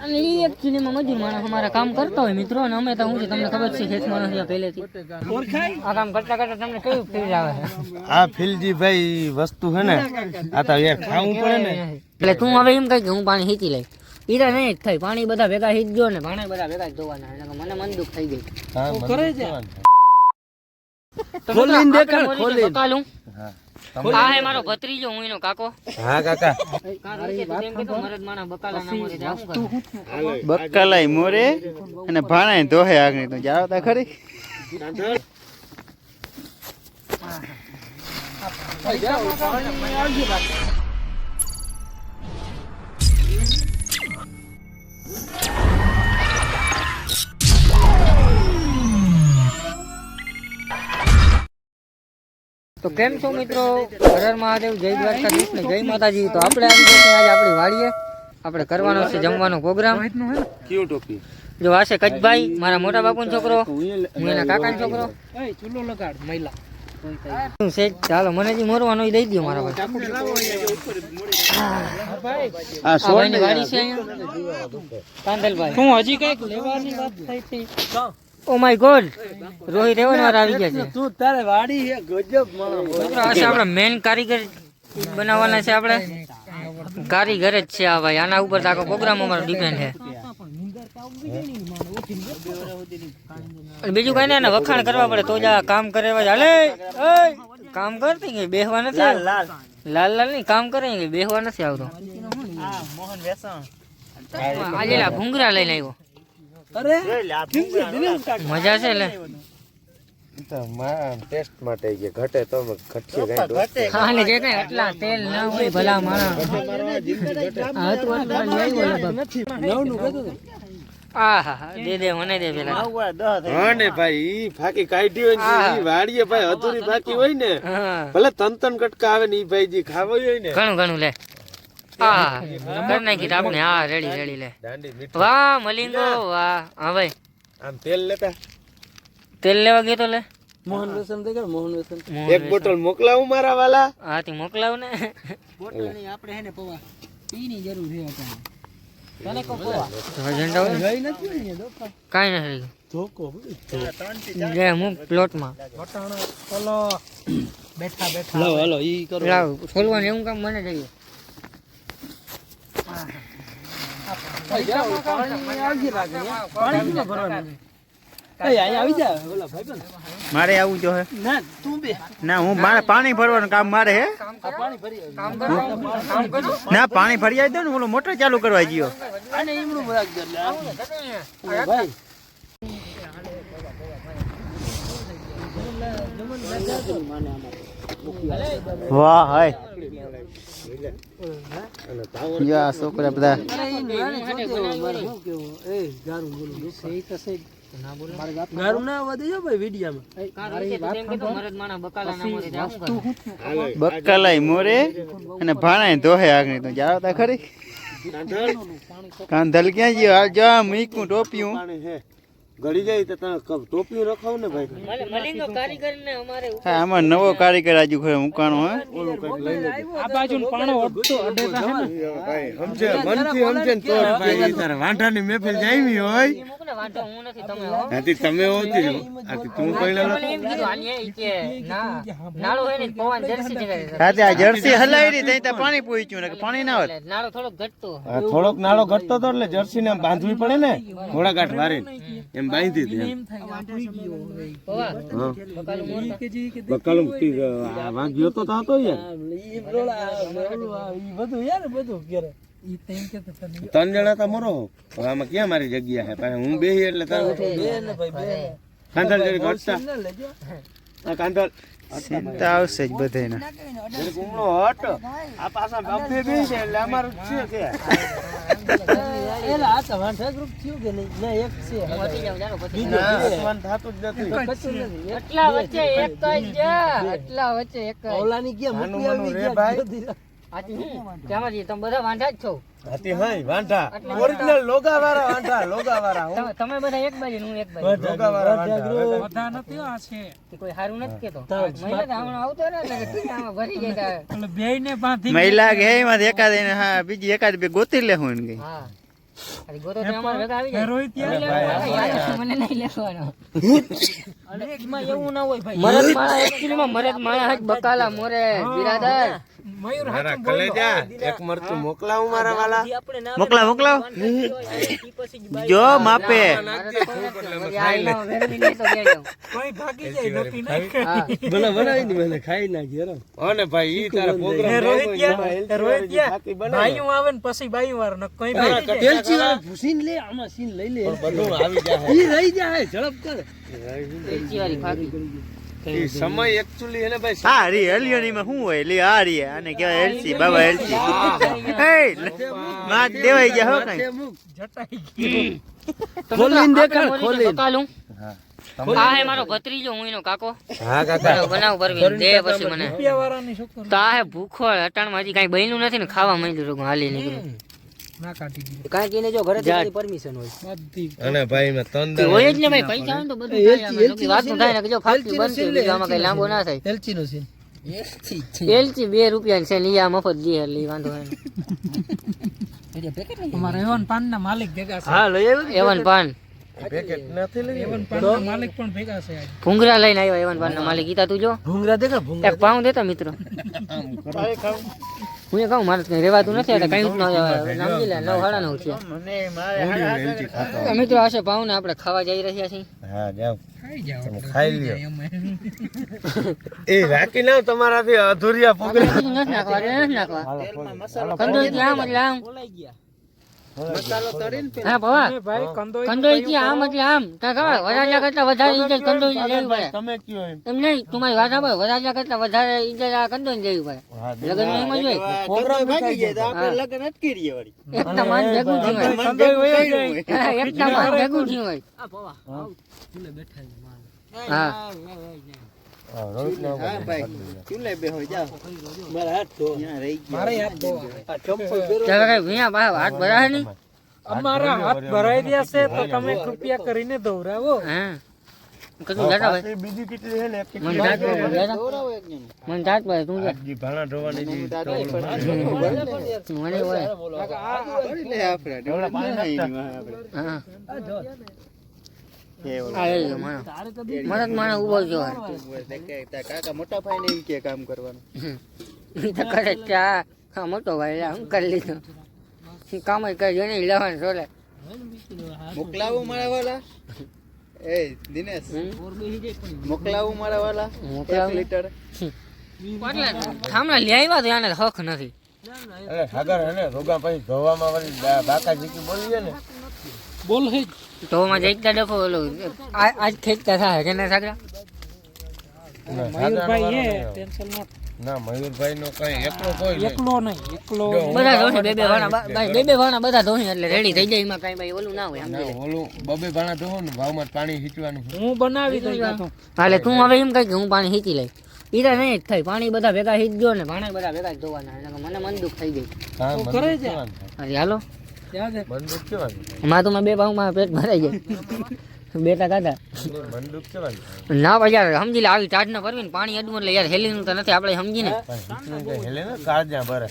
અને એ એકચ્યુઅલી માં મજૂર માણસ અમારા કામ કરતા હોય મિત્રો, અને અમે તો હું છે તમને ખબર છે ખેત માણસ પહેલેથી આ કામ કરતા કરતા તમને કેવું ફીલ આવે છે? આ ફિલજી ભાઈ વસ્તુ છે ને આ તો યાર ખાવું પડે ને. એટલે તું હવે એમ કહે કે હું પાણી હીચી લઈ, ઈરા નહીં જ થાય. પાણી બધા ભેગા હીચજો ને પાણી બધા ભેગા જ ધોવાના, એટલે મને મન દુઃખ થઈ ગયું. કરે છે ખોલીને દેખાડ, ખોલીને બકાલું. આ હે મારો ભત્રીજો, હું એનો કાકો. હા કાકા બક્કાલાઈ મોરે અને ભાણાય દોહે આગળ તો જાવ તા ખરી. તો કેમ છો મિત્રો? હર હર મહાદેવ, જય દ્વારકાધીશ ને જય માતાજી. તો આપણે આવી ગયા આજે આપણી વાડીએ, આપણે કરવાનો છે જમવાનો પ્રોગ્રામ. ક્યુ ટોપી જો આ છે કચભાઈ, મારા મોટા બાપુનો છોકરો, હું એના કાકાનો છોકરો. ચૂલો લગાડ મહિલા ચાલો મને જે મોરવાનો દઈ દો મારા ભાઈ. આ ભાઈની વાડી છે અહીંયા કાંદલભાઈ. હું હજી કઈક લેવાની વાત થઈ હતી. ઓ માય ગોડ, રોહિત રેવન વાર આવી ગયા છે. તું તારે વાડી છે ગજબ માણસ. આ છે આપણા મેન કારીગર બનાવવાના છે, આપણે કારીગર જ છે આ ભાઈ. આના ઉપર આખો પ્રોગ્રામ અમારો ડિપેન્ડ છે. બીજું કઈ ને વખાણ કરવા પડે તો જ આ કામ કરે. હાલે કામ કરતી ગઈ, બેહવા નથી. લાલ લાલ નહીં કામ કરે, બેહવા નથી આવતો. આજે ભૂંગરા લઈને આવ્યો. મજા છે લે ટેસ્ટ માટે જે ઘટે તો ઘટશે કઈ. હા ને જે કઈ આટલા તેલ ના હોય ભલા માણા. દે મને દે પેલા. હા ને ભાઈ ઈ ફાકી કાઢી હોય ને ઈ વાડીએ ભાઈ અધૂરી ફાકી હોય ને ભલે તન કટકા આવે ને ઈ ભાઈ જી ખાવા હોય ને ઘણું ઘણું લે. હા કર નાખી આપણે. હા રેડી રેડી લે. વાહ મલિંગો વાહ. હા ભાઈ આમ તેલ લેતા, તેલ લેવા ગયો તો લે. મોહન વેસન દે, મોહન વેસન એક બોટલ મોકલાવું મારા વાલા. હા તી મોકલાવ ને. બોટલ ની આપણે હે ને પવા પીની જરૂર છે આપણે. તને કો પવા એજન્ડા હોય ગઈ નથી ને દોકા કાઈ નથી ધોકો જે હું પ્લોટ માં વટાણા ચલો બેઠા બેઠા લાવ હાલો ઈ કરો. લાવ ખોલવાનું એવું કામ મને જોઈએ. મારે આવું જો હે ના, હું મારે પાણી ભરવાનું કામ મારે હે. ના પાણી ભરી આવી દો ને, ઓલો મોટર ચાલુ કરવા ગયો. વાહ હાય યા છોકરા બધા બક્કાલાઈ મોરે અને ભાણાય દોહે આગળ તો જાવ તા ખરી. કાંધલ ક્યાં ગયો? હાલ જા મૂકું ટોપિયું ગળી જાય તો તમે ટોપી રખાવ ને ભાઈ. મલિંગો કારીગર ને અમારે હા આમાં નવો કારીગર આજુ ખરે મુકાણો હે. ઓલું કઈક લઈ લેજો. આ બાજુ પાણો અડતો અડેતા હે ને ભાઈ સમજે મનથી સમજે ને તો ભાઈ તારે વાંઢાની મહેફિલ જામી હોય. મૂકને વાંટો હું નથી તમે હો. આથી તમે હોતી આથી તું પહેલા મને એમ કીધું આની ઈ કે ના નાળો હે ને પવન જર્સી જગાડે. રાતે આ જર્સી હલાવી રહી તઈ તા પાણી પૂછ્યું ને પાણી ના હોત. નાળો થોડોક ઘટતો. થોડોક નાળો ઘટતો તો એટલે જર્સી ને બાંધવી પડે ને ઘોડા ગાંઠ વારીને એમ બાંધી હતી એમ. બકાલું વાગ્યો તો થતો ત્રણ જણા તો મરો. આમાં ક્યાં મારી જગ્યા છે? હું બેહી એટલે કાંધલ જરી ઘટતા કાંધલ ચિંતા આવશે જ બધાને. હટ આ પાછા ગબ્બે બેહી છે એટલે અમારું છે કે એલા આ તો વાંઠા ગ્રુપ થયું કે નહીં? ના એક છે મટી જાવ જાનો પછી ના થતું જ નથી. એટલા વચ્ચે એક જ છે, એટલા વચ્ચે એક જ. ઓલાની ગયા મૂકી આવી ગયા ભાઈ. આથી હું ત્યાંમાંથી તમે બધા વાંઢા જ છો. હાથી હાય વાંઢા ઓરિજિનલ લોગાવાળા વાંઢા લોગાવાળા તમે બધા એક બાજુ હું એક બાજુ લોગાવાળા વાંઢા બધા નથી આ છે કે કોઈ હારું નથી કેતો મહિલા તો હમણાં આવતો ને એટલે કે તું આમાં ભરી ગયા એટલે બેયને બાંધી મહિલા કે એમાં એકાદ એને હા બીજી એકાદ બે ગોતી લેવું એને ગઈ. હા અરે ગોતો તો અમાર ભેગા આવી જાય રોહિત મને નહીં લેવાનો અનેકમાં એવું ના હોય ભાઈ મરદ માળા એકચ્યુઅલી મરદ માળા જ બકાલા મોરે બિરાદર મયુર મારા કલેજા એક મરચું મોકલાવું મારા વાલા મોકલાવ જો માપે કોઈ ભાગી જાય નક્કી નહીં ભલે બનાવી ની મને ખાઈ નાખી હેરો ઓને ભાઈ ઈ તારા પ્રોગ્રામ રોહિત ભાઈઓ આવે ને પછી બાઈઓ વાર ન કોઈ ભાગી જાય તેલચી વાળો ભૂસીન લે આમાં સીન લઈ લે બધું આવી જાય ઈ રહી જાય ઝડપ કર તેલચી વાળી ફાકી ઈ સમય એકચ્યુઅલી એને ભાઈ હા રી એલિયની માં શું હોય લી આ રી આને કહેવાય એલસી બાબા એલસી એ માત દેવાઈ ગયા હો કઈ જટાઈ ગઈ ખોલીને દેખાડ ખોલીને બકાલું આ હે મારો ભત્રીજો હું એનો કાકો હા કાકા બનાવ પરવીન દે પછી મને રૂપિયાવાળાની છોકરો તો આ હે ભૂખો અટાણમાં હજી કાંઈ બન્યું નથી ને ખાવા માંડ્યું રોગ હાલી નીકળ્યું ના કાઢી દીધી કાંઈ કીને જો ઘરે થી પરમિશન હોય બધી અને ભાઈ મે તંદર હોય જ ને ભાઈ પૈસા હોય તો બધું થાય આમાં લોકો વાત નું થાય ને કે જો ફાલતું બંધ થયું બીજું આમાં કઈ લાંબો ના થાય એલચી નો સીન એલચી 2 રૂપિયા છે ને આ મફત દે એટલે વાંધો હોય અમારા એવન પાન ના માલિક ભેગા છે હા લઈ આવ્યો એવન પાન પેકેટ નથી લઈ એવન પાન ના માલિક પણ ભેગા છે આજ ભૂંગરા લઈને આવ્યો એવન પાન નો માલિક ઈતા તું જો ભૂંગરા દેખા ભૂંગરા એક પાઉં દેતા મિત્રો હું એ કહું મારે કઈ રેવાતું નથી એટલે કઈ ન સમજી લે 9:30 છે મને મારે મિત્રો આશે પાઉં ને આપણે ખાવા જઈ રહ્યા છીએ હા જાવ ખાઈ જાવ તમે ખાઈ લ્યો અમે એ રાખી ના તમારાથી અધૂરિયા પ્રોગ્રામ નથી નાખવા નથી નાખવા કંદોઈ થી આમ એટલે આમ મસાલો તળીને હા ભવા ભાઈ કંદોઈ કંદોઈ થી આમ એટલે આમ તા ખબર વરાજા કરતા વધારે ઈજ્જત કંદોઈ ની લેવી પડે તમે કયો એમ નહીં તમારી વાત સાંભળો વરાજા કરતા વધારે ઈજ્જત આ કંદોઈ ની લેવી પડે લગન માં એમ જ હોય પ્રોગ્રામ ભાગી જાય તો આપણે લગન અટકી રહીએ વળી એકતા માન ભેગું થયું હોય હા, એકતા માન ભેગું થયું હોય હા હા ભાઈ ચૂલે બેહો જાવ મારા હાથ ધો ત્યાં રહી ગયા મારે હાથ ધોવા આ ચંપલ ચાલો કઈ ભૈયા બા હાથ ભરાય નહીં અમારા હાથ ભરાઈ રહ્યા છે તો તમે કૃપયા કરીને દોરાવો હા કશું દાદા ભાઈ બીજી કેટલી છે ને મન જાત ભાઈ દાદા દોરાવો એક જણ મન જાત ભાઈ તું જા જી ભાણા ધોવાની જી મને હોય લે આપણે ડોળા પાણી નહીં આપણે હા કે ઓલો આ એ માણો મરદ માણો ઉભો જો કાકા મોટા ભાઈ ને એમ કે કામ કરવાનું ઈ તો કરે ચા હા મોટો ભાઈ હું કરી લીધો કામ જ કરજો નહીં લેવાનું સોલે મોકલાવું મારા વાલા એ દિનેશ મોકલાવું મારા વાલા મોકલાવું? 1 લીટર થામણા લઈ આવ્યા તો આને હક નથી અરે સાગર હે ને રોગા પછી ધોવામાં વાળી બાકાજી કી બોલીએ ને બોલ હે તો માં જઈતા ડફો ઓલો આજ ખેંચતા થાય કે ના સાગરા મયુરભાઈ હે ટેન્શન ન ના મયુરભાઈ નો કઈ એકલો કોઈ નહીં એકલો નહીં એકલો બધા ધોહી બે બે વાણા બધા ધોહી એટલે રેડી થઈ જાય એમાં કઈ ભાઈ ઓલું ના હોય સમજી લે ઓલું બબે ભાણા ધોવો ને ભાવમાં પાણી હીચવાનું હું બનાવી દઈ તો હાલે તું હવે એમ કઈ કે હું પાણી હીચી લઈ ઈરા નહીં જ થાય પાણી બધા ભેગા હીચજો ને ભાણા બધા ભેગા જ ધોવાના એટલે મને મન દુખ થઈ જાય હા કરે મંદુક છે. કેવાનું અરે હાલો યાદ હે મંદુક કેવાનું માં તો બે ભાવમાં પેટ ભરાઈ જાય બેટા દાદા મંદુક કેવાનું ના ભાઈ યાર સમજી લે આવી ચાર્જ ના કરવી ને પાણી અડવું એટલે યાર હેલીનું તો નથી આપણે સમજી ને હેલે ને કાળજા બરે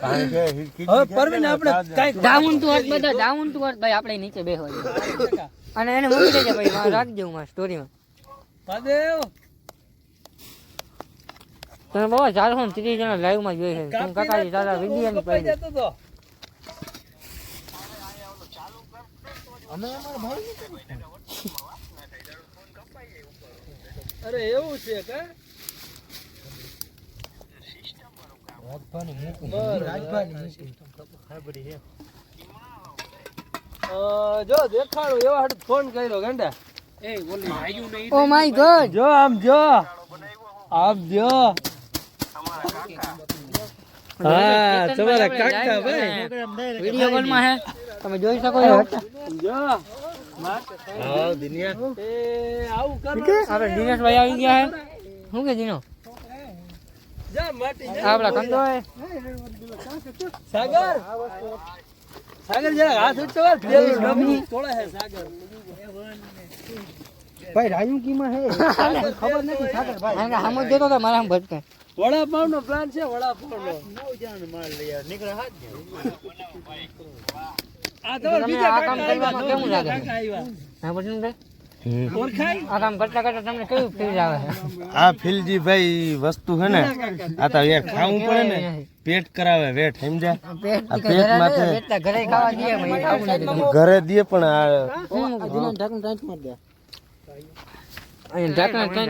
પાણી કે હવે પરવીન આપણે કાઈ ડાઉન ટુ અર્થ બધા ડાઉન ટુ અર્થ ભાઈ આપણે નીચે બેહવા જોઈએ અને એને મૂકી દેજે ભાઈ માં રાખજો માં સ્ટોરીમાં પાદેવ તમે બહુ 430 જણા લાઈવ માં જોઈ છે તમે કાકાજી દાદા વિડિયો ની પાડી જતો તો અમે અમાર ભાઈ અરે એવું છે કે જો દેખાડો એવા હાટ ફોન કર્યો ગંડા એ બોલી આયુ નહીં ઓ માય ગોડ જો આમ જો આમ જો હા તમારા કાકા ભાઈ વિડિયો કોલ માં હે તમે જોઈ શકો છો જો હા દુનિયા એ આવું કરો આપણે દિનેશભાઈ આવી ગયા હે શું કે દિનો જા માટી આપડા કંદો હે સાગર સાગર જરા હાથ ઊંચો કર દેવી ડબલું તોડે હે સાગર ભાઈ રાયુ કીમાં હે ખબર નથી સાગર ભાઈ આને હામો દેતો તો મારા આમ ભટકે વડાપાવ નો પ્લાન છે વડાપાવ નો આ તો તમે બીજા આ કામ કરવામાં કેવું લાગે કાકા આવ્યા હા પછી ને ઓળખાય આ કામ કરતા કરતા તમને કેવું ફીલ આવે છે આ ફિલજી ભાઈ વસ્તુ હે ને આ તો યાર ખાવું પડે ને પેટ કરાવે વેટ સમજ્યા પેટ આ કે પેટ ઘરે માથે એટલા ઘરે ખાવા દે મને ખાવું નથી ઘરે દે પણ આ ઢાંકણ ટાઈટ માર દે અહીં ઢાંકણા ટ્રેન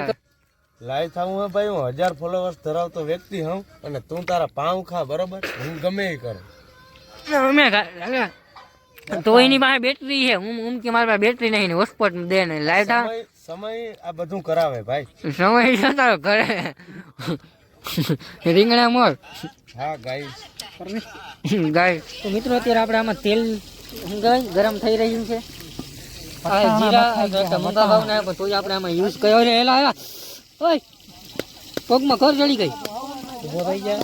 લાઈ થાવું હે ભાઈ હું 1000 ફોલોવર્સ ધરાવતો વ્યક્તિ હું અને તું તારા પાઉં ખા બરોબર હું ગમે એ કરું અમે તો એની પાસે બેટરી છે હું કે મારી પાસે બેટરી નહીં ને હોસ્પોટ દે ને લાઈવ થા સમય આ બધું કરાવે ભાઈ સમય જતા ઘરે રીંગણા મોર હા ગાઈસ ગાય તો મિત્રો અત્યારે આપણે આમાં તેલ ગરમ થઈ રહ્યું છે આ જીરા મોટા ભાવ ના તો આપણે આમાં યુઝ કર્યો છે એલા ઓય પગમાં ઘર ચડી ગઈ ઉભો થઈ જાય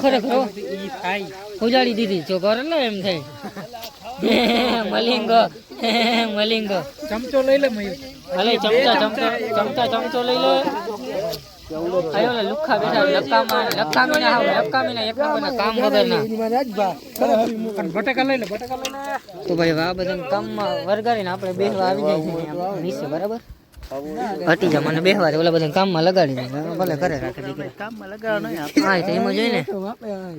ખરેખર ઉજાડી દીધી છોકર એટલે એમ થાય મલિંગ ચમચો લઈ લે મયુર ભલે ચમચો લઈ લે આયો લે લુખા બેઠા લક્કામીના એક નંબરના કામ વગરના બટાકા લઈ લે તો ભાઈ આ બધા કામમાં વરગાડીને આપણે બેસવા આવી જાય છે નીચે બરાબર હટી જા મને બેસવા દે ઓલા બધા કામમાં લગાડી દે ભલે ઘરે રાખે દીકરી કામમાં લગાડો નહીં હા તો એમાં જોઈને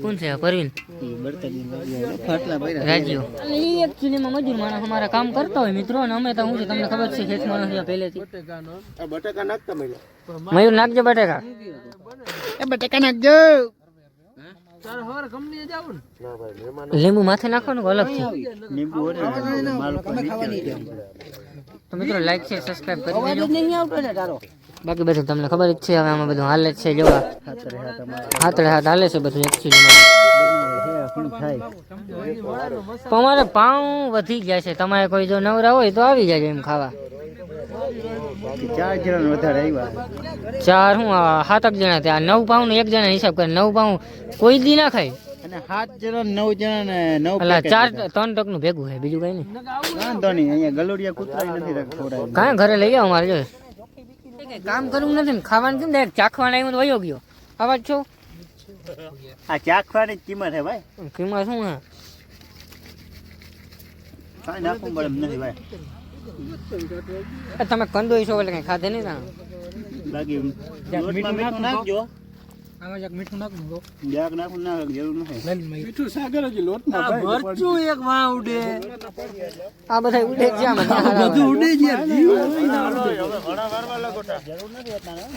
કોણ છે પરવીન રાજીઓ એ એકચ્યુઅલીમાં મજૂર માણસ અમારા કામ કરતા હોય મિત્રો અને અમે તો હું છે તમને ખબર છે ખેત માણસ પહેલેથી આ બટાકા નાખતા મયુર નાખજો બટેકા એ બટાકા નાખજો તારે હવાર કંપનીએ જાવું ને ના ભાઈ મહેમાન લીંબુ માથે નાખવાનું અલગ છે લીંબુ માલ તો મિત્રો લાઈક છે સબસ્ક્રાઇબ કરી અવાજ દેજો જ નહીં આવતો ને તારો બાકી બધું તમને ખબર જ છે હવે આમાં બધું હાલે જ છે જોવા હાથડે હાથ હાલે છે બધું એકચ્યુઅલી તમારે પાઉં વધી ગયા છે તમારે કોઈ જો નવરા હોય તો આવી જાય એમ ખાવા 4 જણા વધારે આવ્યા ચાર હું 7 જણા ત્યાં 9 પાઉં નો એક જણા હિસાબ કરે 9 પાઉં કોઈ દી ના ખાય અને 7 જણા 9 જણા ને 9 એટલે 4 3 ટકનું ભેગું છે બીજું કઈ નહીં વાંધો નહીં અહીંયા ગલોડિયા કૂતરા નથી ખવડાવ્યું કાંઈ ઘરે લઈ આવો મારે જો કામ કરવું નથી ને ખાવાનું કેમ ડાયરેક્ટ ચાખવાના આવ્યું તો વયો ગયો આવા જ છો આ ચાખવાની કિંમત હે ભાઈ કિંમત શું હે કાંઈ નાખવું પડે એમ નથી ભાઈ તમે કંદોઈ છો એટલે કઈ ખાધે નહીં તાણ બાકી લોટમાં મીઠું નાખજો આમાં એક મીઠું નાખું જાક નાખવું ના જરૂર નથી મીઠું સાગર હજી લોટમાં ભરચું એક માં ઉડે આ બધા ઉડે છે આમાં બધું ઉડે છે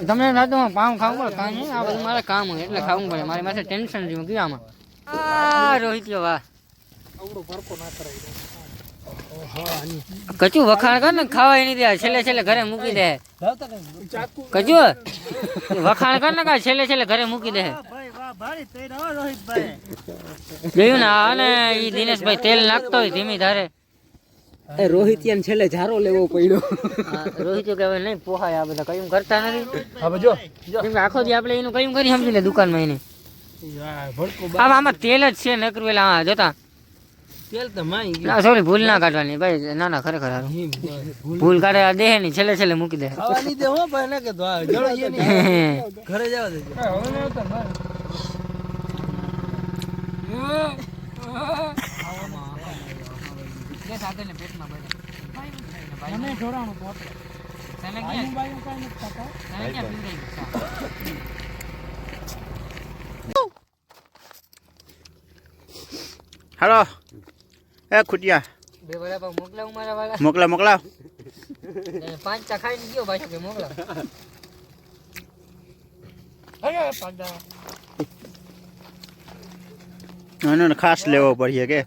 તમને રાતમાં પાઉં ખાવું પડે કાંઈ નહીં આ બધું મારે કામ હોય એટલે ખાવું પડે મારી માથે ટેન્શન જેવું ગયું આમાં આ રોહિત વાહ કચું વખાણ કર ને ખાવાય નહીં દે છેલ્લે ઘરે મૂકી દે કચું વખાણ કર ને કા છેલ્લે ઘરે મૂકી દે ભાઈ વાહ ભાઈ તે રહો રોહિતભાઈ જોયું ને અને ઈ દિનેશભાઈ તેલ નાખતો હોય ધીમી ધારે રોહિતિયાન છેલ્લે ઝારો લેવો પડ્યો રોહિત કહેવાય નહીં પોહાય આ બધા કયું કરતા નથી હવે જો કેમ કે આખો દી આપણે એનું કયું કરી સમજી લે દુકાનમાં એને આમાં તેલ જ છે નકરું પેલા હા જોતા તેલ તો માઈ ના સોરી ભૂલ ના કાઢવાની ભાઈ ના ખરેખર હારું ભૂલ કાઢે દે ની છેલ્લે મૂકી દે ખાવાની દે હો ભાઈ ને કે જળો એ ની ઘરે જવા દેજો હાલો એ ખુટિયા બે વડાપાવ મોકલાવું મારા વાળા મોકલાવ 5 ચા ખાઈને ગયો પાછો કે મોકલાવ આનો ખાસ લેવો પડશે કે